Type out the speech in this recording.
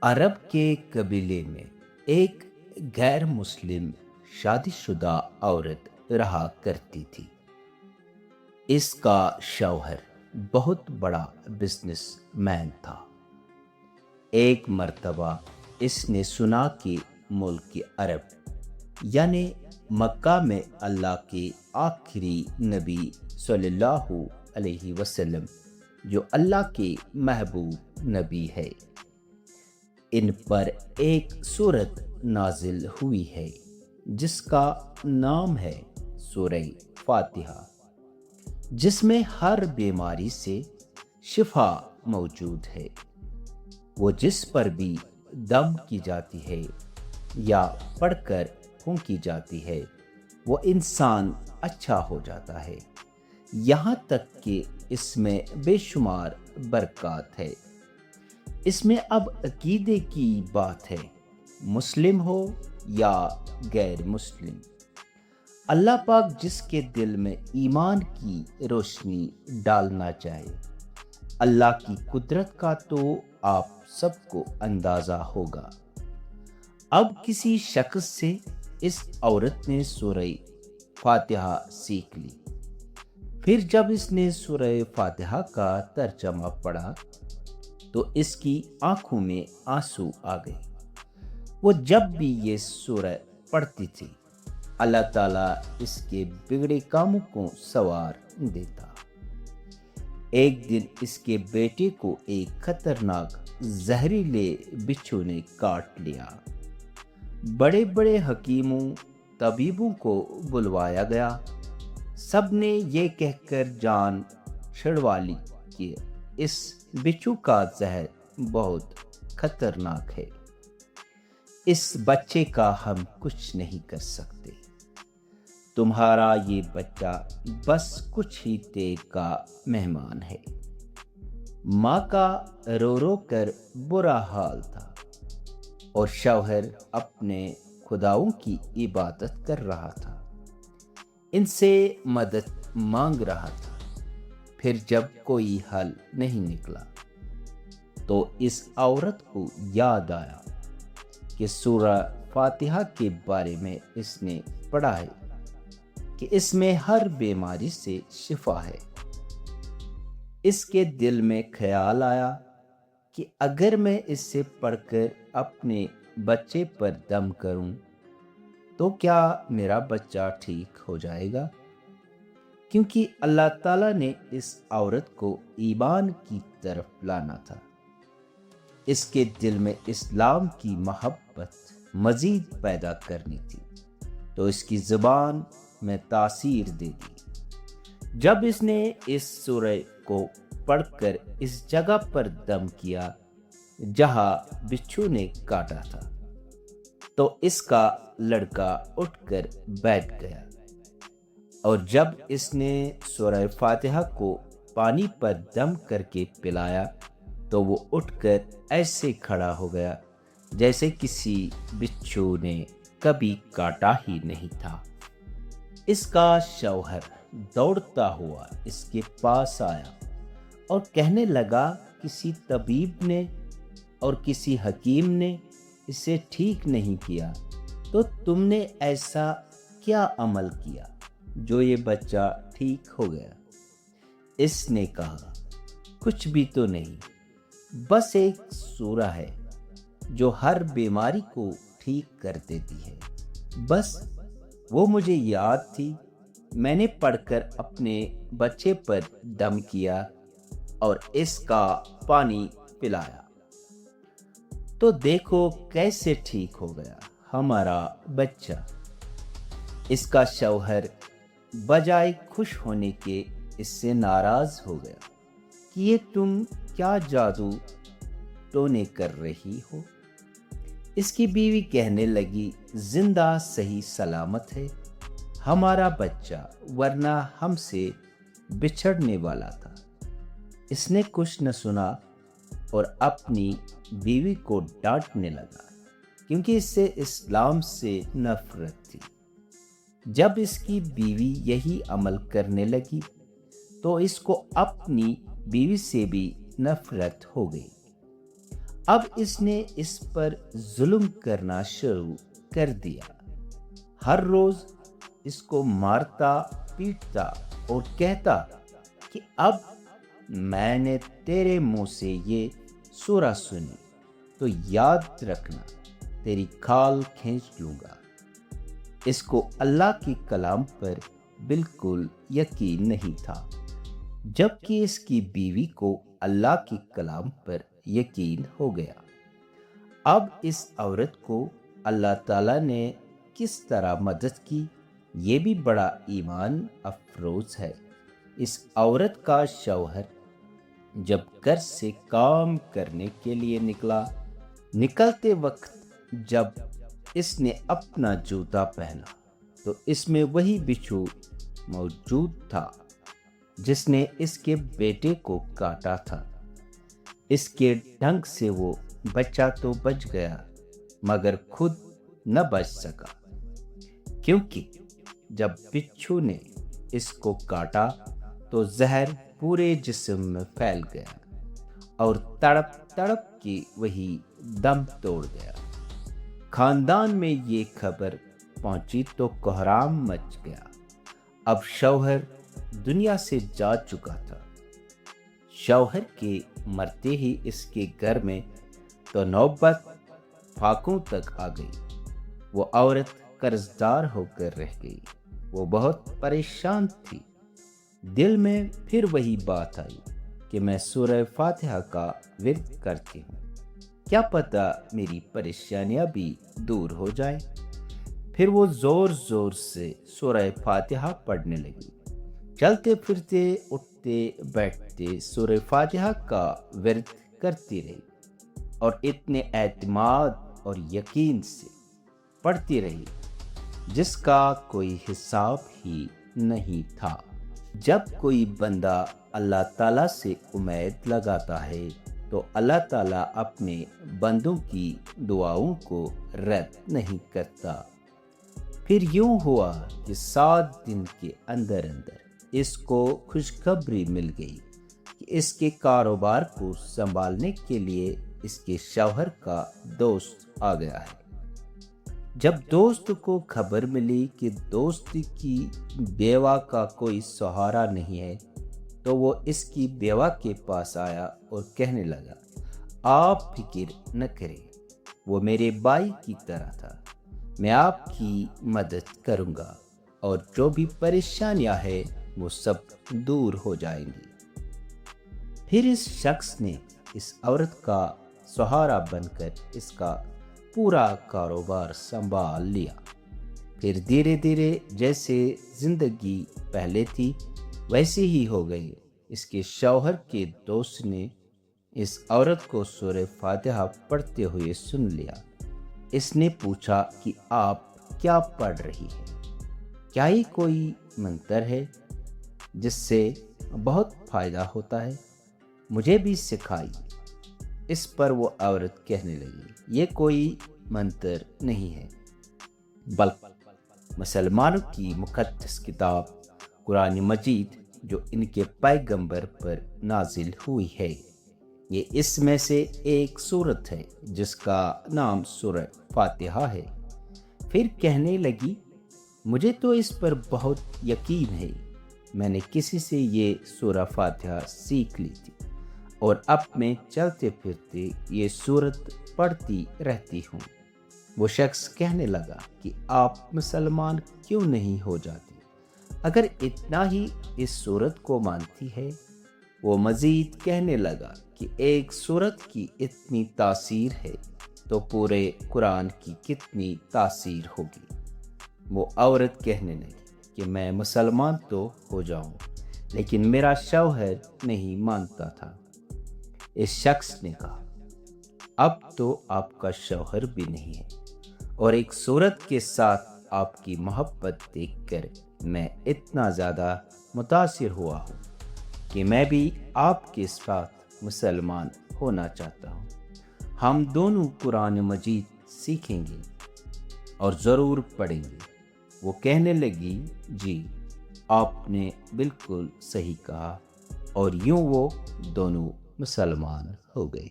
عرب کے قبیلے میں ایک غیر مسلم شادی شدہ عورت رہا کرتی تھی۔ اس کا شوہر بہت بڑا بزنس مین تھا۔ ایک مرتبہ اس نے سنا کہ ملک عرب یعنی مکہ میں اللہ کے آخری نبی صلی اللہ علیہ وسلم جو اللہ کے محبوب نبی ہے، ان پر ایک سورت نازل ہوئی ہے جس کا نام ہے سورہ فاتحہ، جس میں ہر بیماری سے شفا موجود ہے۔ وہ جس پر بھی دم کی جاتی ہے یا پڑھ کر پھونکی جاتی ہے وہ انسان اچھا ہو جاتا ہے، یہاں تک کہ اس میں بے شمار برکات ہے۔ اس میں اب عقیدے کی بات ہے، مسلم ہو یا غیر مسلم، اللہ پاک جس کے دل میں ایمان کی روشنی ڈالنا چاہے۔ اللہ کی قدرت کا تو آپ سب کو اندازہ ہوگا۔ اب کسی شخص سے اس عورت نے سورہ فاتحہ سیکھ لی۔ پھر جب اس نے سورہ فاتحہ کا ترجمہ پڑھا تو اس کی آنکھوں میں آنسو آ گئے۔ وہ جب بھی یہ سورہ پڑھتی تھی اللہ تعالیٰ اس کے بگڑے کاموں کو سنوار دیتا۔ ایک دن اس کے بیٹے کو ایک خطرناک زہریلے بچھو نے کاٹ لیا۔ بڑے بڑے حکیموں طبیبوں کو بلوایا گیا، سب نے یہ کہہ کر جان چھڑوا لی کہ اس بچھو کا زہر بہت خطرناک ہے، اس بچے کا ہم کچھ نہیں کر سکتے، تمہارا یہ بچہ بس کچھ ہی دیر کا مہمان ہے۔ ماں کا رو رو کر برا حال تھا اور شوہر اپنے خداؤں کی عبادت کر رہا تھا، ان سے مدد مانگ رہا تھا۔ پھر جب کوئی حل نہیں نکلا تو اس عورت کو یاد آیا کہ سورہ فاتحہ کے بارے میں اس نے پڑھا ہے کہ اس میں ہر بیماری سے شفا ہے۔ اس کے دل میں خیال آیا کہ اگر میں اس سے پڑھ کر اپنے بچے پر دم کروں تو کیا میرا بچہ ٹھیک ہو جائے گا؟ کیونکہ اللہ تعالیٰ نے اس عورت کو ایمان کی طرف لانا تھا، اس کے دل میں اسلام کی محبت مزید پیدا کرنی تھی، تو اس کی زبان میں تاثیر دے دی۔ جب اس نے اس سورہ کو پڑھ کر اس جگہ پر دم کیا جہاں بچھو نے کاٹا تھا تو اس کا لڑکا اٹھ کر بیٹھ گیا، اور جب اس نے سورہ فاتحہ کو پانی پر دم کر کے پلایا تو وہ اٹھ کر ایسے کھڑا ہو گیا جیسے کسی بچھو نے کبھی کاٹا ہی نہیں تھا۔ اس کا شوہر دوڑتا ہوا اس کے پاس آیا اور کہنے لگا، کسی طبیب نے اور کسی حکیم نے اسے ٹھیک نہیں کیا تو تم نے ایسا کیا عمل کیا جو یہ بچہ ٹھیک ہو گیا؟ اس نے کہا، کچھ بھی تو نہیں، بس ایک سورہ ہے جو ہر بیماری کو ٹھیک کر دیتی ہے، بس وہ مجھے یاد تھی، میں نے پڑھ کر اپنے بچے پر دم کیا اور اس کا پانی پلایا، تو دیکھو کیسے ٹھیک ہو گیا ہمارا بچہ۔ اس کا شوہر بجائے خوش ہونے کے اس سے ناراض ہو گیا کہ یہ تم کیا جادو ٹونے کر رہی ہو؟ اس کی بیوی کہنے لگی، زندہ صحیح سلامت ہے ہمارا بچہ، ورنہ ہم سے بچھڑنے والا تھا۔ اس نے کچھ نہ سنا اور اپنی بیوی کو ڈانٹنے لگا کیونکہ اس سے اسلام سے نفرت تھی۔ جب اس کی بیوی یہی عمل کرنے لگی تو اس کو اپنی بیوی سے بھی نفرت ہو گئی۔ اب اس نے اس پر ظلم کرنا شروع کر دیا، ہر روز اس کو مارتا پیٹتا اور کہتا کہ اب میں نے تیرے منہ سے یہ سورہ سنی تو یاد رکھنا تیری کھال کھینچ لوں گا۔ اس کو اللہ کی کلام پر بالکل یقین نہیں تھا، جبکہ اس کی بیوی کو اللہ کی کلام پر یقین ہو گیا۔ اب اس عورت کو اللہ تعالیٰ نے کس طرح مدد کی، یہ بھی بڑا ایمان افروز ہے۔ اس عورت کا شوہر جب گھر سے کام کرنے کے لیے نکلتے وقت جب اس نے اپنا جوتا پہنا تو اس میں وہی بچھو موجود تھا جس نے اس کے بیٹے کو کاٹا تھا۔ اس کے ڈنگ سے وہ بچہ تو بچ گیا مگر خود نہ بچ سکا، کیونکہ جب بچھو نے اس کو کاٹا تو زہر پورے جسم میں پھیل گیا اور تڑپ تڑپ کے وہی دم توڑ گیا۔ خاندان میں یہ خبر پہنچی تو کوہرام مچ گیا۔ اب شوہر دنیا سے جا چکا تھا۔ شوہر کے مرتے ہی اس کے گھر میں تو نوبت فاقوں تک آ گئی۔ وہ عورت قرض دار ہو کر رہ گئی۔ وہ بہت پریشان تھی۔ دل میں پھر وہی بات آئی کہ میں سورہ فاتحہ کا ورد کرتی ہوں، کیا پتہ میری پریشانیاں بھی دور ہو جائیں۔ پھر وہ زور زور سے سورہ فاتحہ پڑھنے لگی، چلتے پھرتے اٹھتے بیٹھتے سورہ فاتحہ کا ورد کرتی رہی اور اتنے اعتماد اور یقین سے پڑھتی رہی جس کا کوئی حساب ہی نہیں تھا۔ جب کوئی بندہ اللہ تعالیٰ سے امید لگاتا ہے تو اللہ تعالیٰ اپنے بندوں کی دعاؤں کو رد نہیں کرتا۔ پھر یوں ہوا کہ 7 دن کے اندر اس کو خوشخبری مل گئی کہ اس کے کاروبار کو سنبھالنے کے لیے اس کے شوہر کا دوست آ گیا ہے۔ جب دوست کو خبر ملی کہ دوست کی بیوہ کا کوئی سہارا نہیں ہے تو وہ اس کی بیوہ کے پاس آیا اور کہنے لگا، آپ فکر نہ کریں، وہ میرے بھائی کی طرح تھا، میں آپ کی مدد کروں گا اور جو بھی پریشانیاں ہیں وہ سب دور ہو جائیں گی۔ پھر اس شخص نے اس عورت کا سہارا بن کر اس کا پورا کاروبار سنبھال لیا۔ پھر دھیرے دھیرے جیسے زندگی پہلے تھی ویسے ہی ہو گئی۔ اس کے شوہر کے دوست نے اس عورت کو سورہ فاتحہ پڑھتے ہوئے سن لیا۔ اس نے پوچھا کہ آپ کیا پڑھ رہی ہیں؟ کیا یہ کوئی منتر ہے جس سے بہت فائدہ ہوتا ہے؟ مجھے بھی سکھائیے۔ اس پر وہ عورت کہنے لگی، یہ کوئی منتر نہیں ہے، بلکہ مسلمانوں کی مقدس کتاب قرآن مجید جو ان کے پیغمبر پر نازل ہوئی ہے۔ یہ اس میں سے ایک سورت ہے جس کا نام سورہ فاتحہ ہے۔ پھر کہنے لگی، مجھے تو اس پر بہت یقین ہے، میں نے کسی سے یہ سورہ فاتحہ سیکھ لی تھی اور اب میں چلتے پھرتے یہ سورت پڑھتی رہتی ہوں۔ وہ شخص کہنے لگا کہ آپ مسلمان کیوں نہیں ہو جاتی اگر اتنا ہی اس سورت کو مانتی ہے؟ وہ مزید کہنے لگا کہ ایک سورت کی اتنی تاثیر ہے تو پورے قرآن کی کتنی تاثیر ہوگی۔ وہ عورت کہنے لگی کہ میں مسلمان تو ہو جاؤں لیکن میرا شوہر نہیں مانتا تھا۔ اس شخص نے کہا، اب تو آپ کا شوہر بھی نہیں ہے اور ایک سورت کے ساتھ آپ کی محبت دیکھ کر میں اتنا زیادہ متاثر ہوا ہوں کہ میں بھی آپ کے ساتھ مسلمان ہونا چاہتا ہوں۔ ہم دونوں قرآن مجید سیکھیں گے اور ضرور پڑھیں گے۔ وہ کہنے لگی، جی آپ نے بالکل صحیح کہا، اور یوں وہ دونوں مسلمان ہو گئے۔